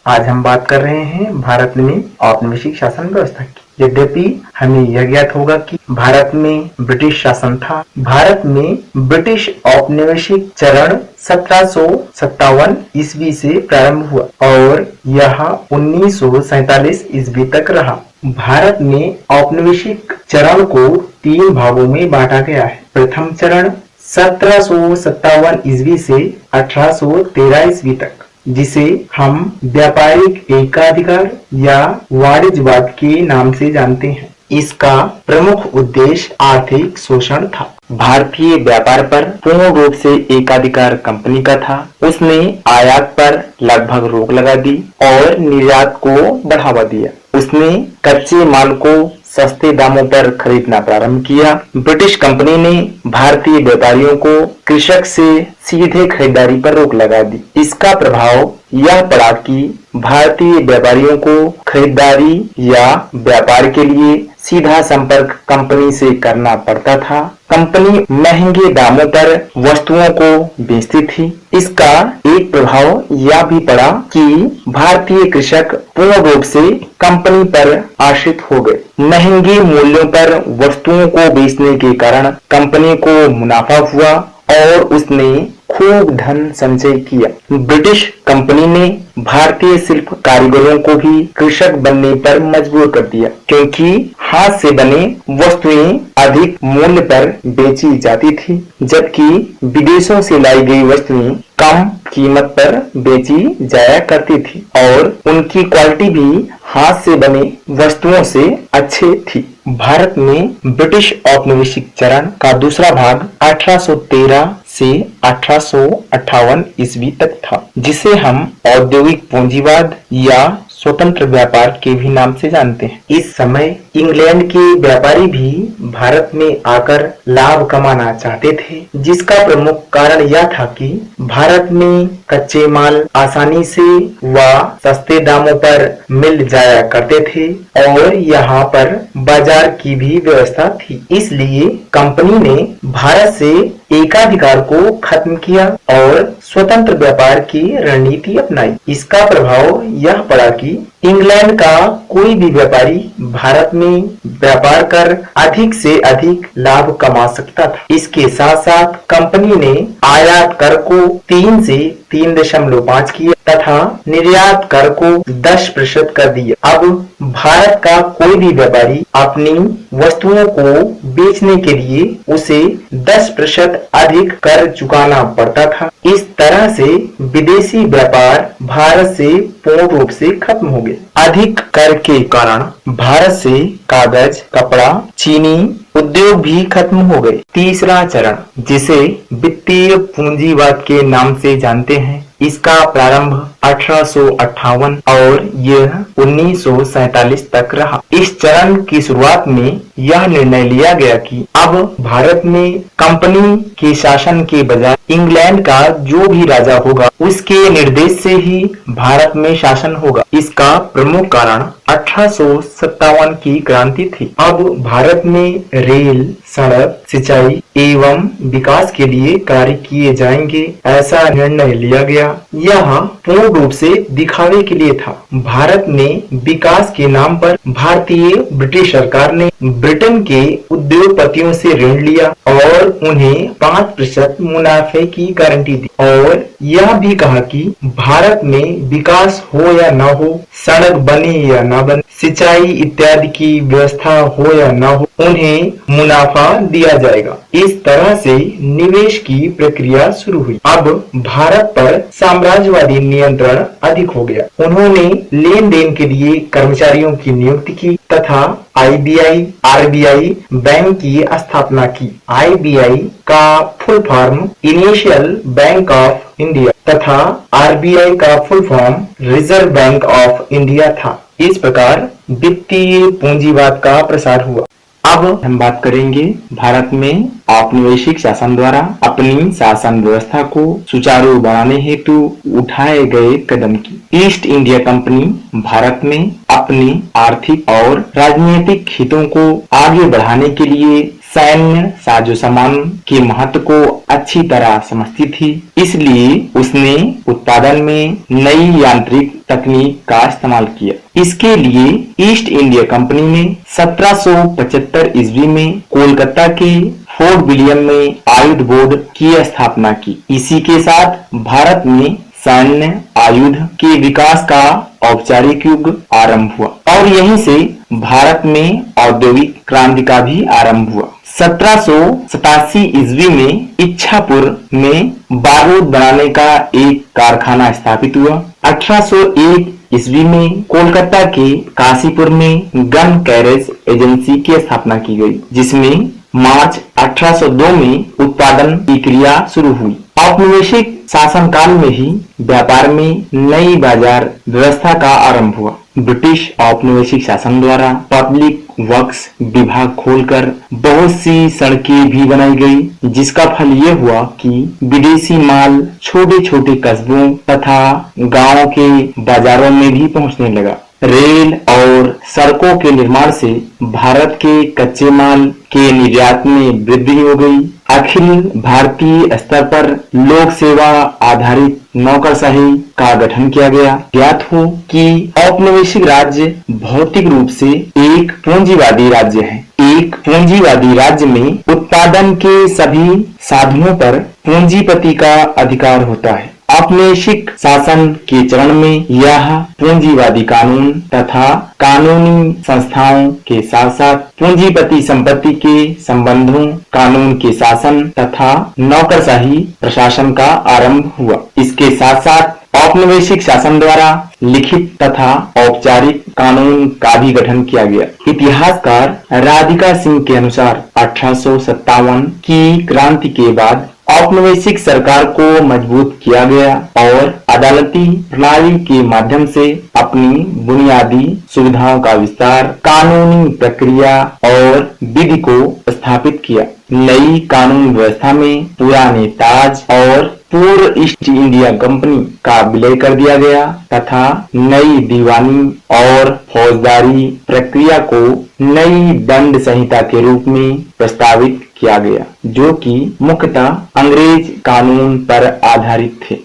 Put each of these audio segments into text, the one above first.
आज हम बात कर रहे हैं भारत में औपनिवेशिक शासन व्यवस्था की। यद्यपि हमें यह ज्ञात होगा कि भारत में ब्रिटिश शासन था। भारत में ब्रिटिश औपनिवेशिक चरण 1757 ईस्वी से प्रारंभ हुआ और यह 1947 ईस्वी तक रहा। भारत में औपनिवेशिक चरण को 3 भागों में बांटा गया है। प्रथम चरण 1757 ईस्वी से 1813 ईस्वी तक, जिसे हम व्यापारिक एकाधिकार या वाणिज्यवाद के नाम से जानते हैं। इसका प्रमुख उद्देश्य आर्थिक शोषण था। भारतीय व्यापार पर पूर्ण रूप से एकाधिकार कंपनी का था। उसने आयात पर लगभग रोक लगा दी और निर्यात को बढ़ावा दिया। उसने कच्चे माल को सस्ते दामों पर खरीदना प्रारंभ किया। ब्रिटिश कंपनी ने भारतीय व्यापारियों को कृषक से सीधे खरीदारी पर रोक लगा दी। इसका प्रभाव यह पड़ा कि भारतीय व्यापारियों को खरीदारी या व्यापार के लिए सीधा संपर्क कंपनी से करना पड़ता था। कंपनी महंगे दामों पर वस्तुओं को बेचती थी। इसका एक प्रभाव यह भी पड़ा कि भारतीय कृषक पूर्ण रूप से कंपनी पर आश्रित हो गए। महंगे मूल्यों पर वस्तुओं को बेचने के कारण कंपनी को मुनाफा हुआ और उसने खूब धन संचय किया। ब्रिटिश कंपनी ने भारतीय शिल्प कारीगरों को भी कृषक बनने पर मजबूर कर दिया, क्योंकि हाथ से बने वस्तुएं अधिक मूल्य पर बेची जाती थी, जबकि विदेशों से लाई गई वस्तुएं कम कीमत पर बेची जाया करती थी और उनकी क्वालिटी भी हाथ से बने वस्तुओं से अच्छी थी। भारत में ब्रिटिश औपनिवेशिक चरण का दूसरा भाग 1813 से 1858 ईस्वी तक था, जिसे हम औद्योगिक पूंजीवाद या स्वतंत्र व्यापार के भी नाम से जानते हैं। इस समय इंग्लैंड के व्यापारी भी भारत में आकर लाभ कमाना चाहते थे, जिसका प्रमुख कारण यह था कि भारत में कच्चे माल आसानी से व सस्ते दामों पर मिल जाया करते थे और यहाँ पर बाजार की भी व्यवस्था थी। इसलिए कंपनी ने भारत से एकाधिकार को खत्म किया और स्वतंत्र व्यापार की रणनीति अपनाई। इसका प्रभाव यह पड़ा कि इंग्लैंड का कोई भी व्यापारी भारत में व्यापार कर अधिक से अधिक लाभ कमा सकता था। इसके साथ साथ कंपनी ने आयात कर को 3 से 3.5 किया तथा निर्यात कर को 10% कर दिया। अब भारत का कोई भी व्यापारी अपनी वस्तुओं को बेचने के लिए उसे 10% अधिक कर चुकाना पड़ता था। इस तरह से विदेशी व्यापार भारत से पूर्ण रूप से खत्म हो गया। अधिक कर के कारण भारत से कागज, कपड़ा, चीनी उद्योग भी खत्म हो गए। तीसरा चरण, जिसे वित्तीय पूंजीवाद के नाम से जानते हैं, इसका प्रारंभ 1858 और यह 1947 तक रहा। इस चरण की शुरुआत में यह निर्णय लिया गया कि अब भारत में कंपनी के शासन के बजाय इंग्लैंड का जो भी राजा होगा उसके निर्देश से ही भारत में शासन होगा। इसका प्रमुख कारण 1857 की क्रांति थी। अब भारत में रेल, सड़क, सिंचाई एवं विकास के लिए कार्य किए जाएंगे, ऐसा निर्णय लिया गया। यह पूर्ण रूप से दिखावे के लिए था। भारत में विकास के नाम पर भारतीय ब्रिटिश सरकार ने ब्रिटेन के उद्योगपतियों से ऋण लिया और उन्हें 5% मुनाफे की गारंटी दी और यह भी कहा कि भारत में विकास हो या न हो, सड़क बने या न बने, सिंचाई इत्यादि की व्यवस्था हो या न हो, उन्हें मुनाफा दिया जाएगा। इस तरह से निवेश की प्रक्रिया शुरू हुई। अब भारत पर साम्राज्यवादी नियंत्रण अधिक हो गया। उन्होंने लेन देन के लिए कर्मचारियों की नियुक्ति की तथा IBI, RBI बैंक की स्थापना की। IBI का full form initial bank of India तथा RBI का full form reserve bank of India था। इस प्रकार वित्तीय पूंजीवाद का प्रसार हुआ। अब हम बात करेंगे भारत में औपनिवेशिक शासन द्वारा अपनी शासन व्यवस्था को सुचारू बनाने हेतु उठाए गए कदम की। ईस्ट इंडिया कंपनी भारत में अपनी आर्थिक और राजनीतिक हितों को आगे बढ़ाने के लिए सैन्य साजो सामान के महत्व को अच्छी तरह समझती थी, इसलिए उसने उत्पादन में नई यांत्रिक तकनीक का इस्तेमाल किया। इसके लिए ईस्ट इंडिया कंपनी ने 1775 ईस्वी में कोलकाता के फोर्ट विलियम में आयुध बोर्ड की स्थापना की। इसी के साथ भारत में सैन्य आयुध के विकास का औपचारिक युग आरंभ हुआ और यहीं से भारत में औद्योगिक क्रांति का भी आरंभ हुआ। 1787 ईस्वी में इच्छापुर में बारूद बनाने का एक कारखाना स्थापित हुआ। 1801 ईस्वी में कोलकाता के काशीपुर में गन कैरेज एजेंसी की स्थापना की गई, जिसमें मार्च 1802 में उत्पादन की क्रिया शुरू हुई। औपनिवेशिक शासनकाल में ही व्यापार में नई बाजार व्यवस्था का आरंभ हुआ। ब्रिटिश औपनिवेशिक शासन द्वारा पब्लिक वर्क्स विभाग खोलकर बहुत सी सड़कें भी बनाई गई, जिसका फल ये हुआ कि विदेशी माल छोटे छोटे कस्बों तथा गांवों के बाजारों में भी पहुंचने लगा। रेल और सड़कों के निर्माण से भारत के कच्चे माल के निर्यात में वृद्धि हो गई। अखिल भारतीय स्तर पर लोक सेवा आधारित नौकरशाही का गठन किया गया। ज्ञात हो कि औपनिवेशिक राज्य भौतिक रूप से एक पूंजीवादी राज्य है। एक पूंजीवादी राज्य में उत्पादन के सभी साधनों पर पूंजीपति का अधिकार होता है। औपनिवेशिक शासन के चरण में यह पूंजीवादी कानून तथा कानूनी संस्थाओं के साथ साथ पूंजीपति संपत्ति के संबंधों, कानून के शासन तथा नौकरशाही प्रशासन का आरंभ हुआ। इसके साथ साथ औपनिवेशिक शासन द्वारा लिखित तथा औपचारिक कानून का भी गठन किया गया। इतिहासकार राधिका सिंह के अनुसार 1857 की क्रांति के बाद औपनिवेशिक सरकार को मजबूत किया गया और अदालती प्रणाली के माध्यम से अपनी बुनियादी सुविधाओं का विस्तार, कानूनी प्रक्रिया और विधि को स्थापित किया। नई कानून व्यवस्था में पुराने ताज और पूर्व ईस्ट इंडिया कंपनी का विलय कर दिया गया तथा नई दीवानी और फौजदारी प्रक्रिया को नई दंड संहिता के रूप में प्रस्तावित किया गया, जो कि मुख्यतः अंग्रेज कानून पर आधारित थे।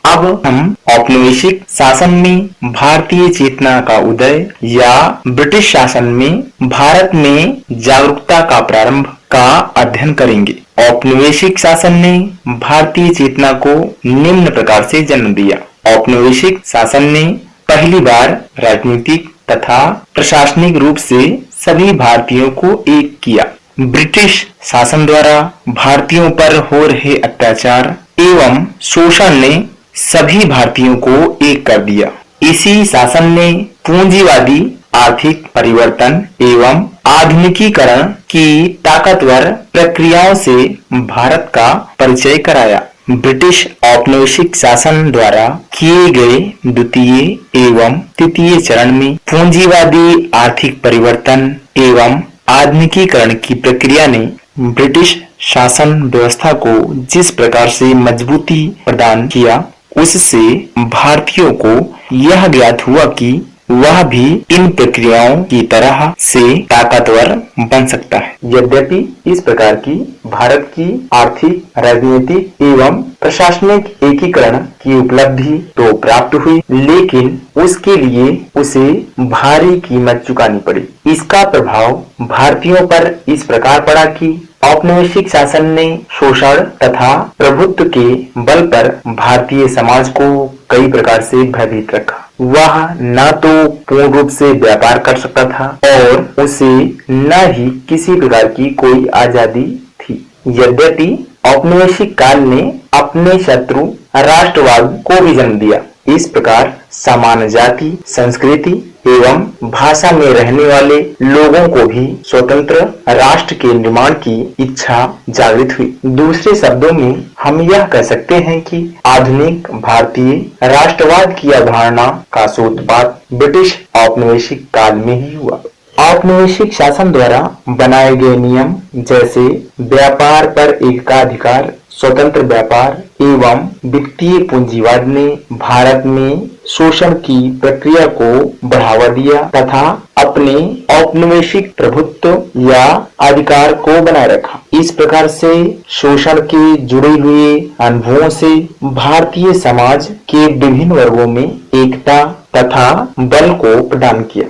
अब हम औपनिवेशिक शासन में भारतीय चेतना का उदय या ब्रिटिश शासन में भारत में जागरूकता का प्रारंभ का अध्ययन करेंगे। औपनिवेशिक शासन ने भारतीय चेतना को निम्न प्रकार से जन्म दिया। औपनिवेशिक शासन ने पहली बार राजनीतिक तथा प्रशासनिक रूप से सभी भारतीयों को एक किया। ब्रिटिश शासन द्वारा भारतीयों पर हो रहे अत्याचार एवं शोषण ने सभी भारतीयों को एक कर दिया। इसी शासन ने पूंजीवादी आर्थिक परिवर्तन एवं आधुनिकीकरण की ताकतवर प्रक्रियाओं से भारत का परिचय कराया। ब्रिटिश औपनिवेशिक शासन द्वारा किए गए द्वितीय एवं तृतीय चरण में पूंजीवादी आर्थिक परिवर्तन एवं आधुनिकीकरण की प्रक्रिया ने ब्रिटिश शासन व्यवस्था को जिस प्रकार से मजबूती प्रदान किया, उससे भारतीयों को यह ज्ञात हुआ कि वह भी इन प्रक्रियाओं की तरह से ताकतवर बन सकता है। यद्यपि इस प्रकार की भारत की आर्थिक, राजनीतिक एवं प्रशासनिक एकीकरण की उपलब्धि तो प्राप्त हुई, लेकिन उसके लिए उसे भारी कीमत चुकानी पड़ी। इसका प्रभाव भारतीयों पर इस प्रकार पड़ा कि औपनिवेशिक शासन ने शोषण तथा प्रभुत्व के बल पर भारतीय समाज को कई प्रकार से भयभीत रखा। वह न तो पूर्ण रूप से व्यापार कर सकता था और उसे न ही किसी प्रकार की कोई आजादी थी। यद्यपि औपनिवेशिक काल ने अपने शत्रु राष्ट्रवाद को भी जन्म दिया। इस प्रकार समान जाति, संस्कृति एवं भाषा में रहने वाले लोगों को भी स्वतंत्र राष्ट्र के निर्माण की इच्छा जागृत हुई। दूसरे शब्दों में हम यह कह सकते हैं कि आधुनिक भारतीय राष्ट्रवाद की अवधारणा का सूत्रपात ब्रिटिश औपनिवेशिक काल में ही हुआ। औपनिवेशिक शासन द्वारा बनाए गए नियम जैसे व्यापार पर एकाधिकार, स्वतंत्र व्यापार एवं वित्तीय पूंजीवाद ने भारत में शोषण की प्रक्रिया को बढ़ावा दिया तथा अपने औपनिवेशिक प्रभुत्व या अधिकार को बनाए रखा। इस प्रकार से शोषण के जुड़े हुए अनुभवों से भारतीय समाज के विभिन्न वर्गों में एकता तथा बल को प्रदान किया।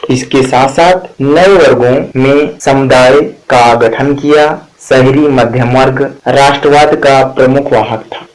इसके साथ साथ नए वर्गों में समुदाय का गठन किया। शहरी मध्यम वर्ग राष्ट्रवाद का प्रमुख वाहक था।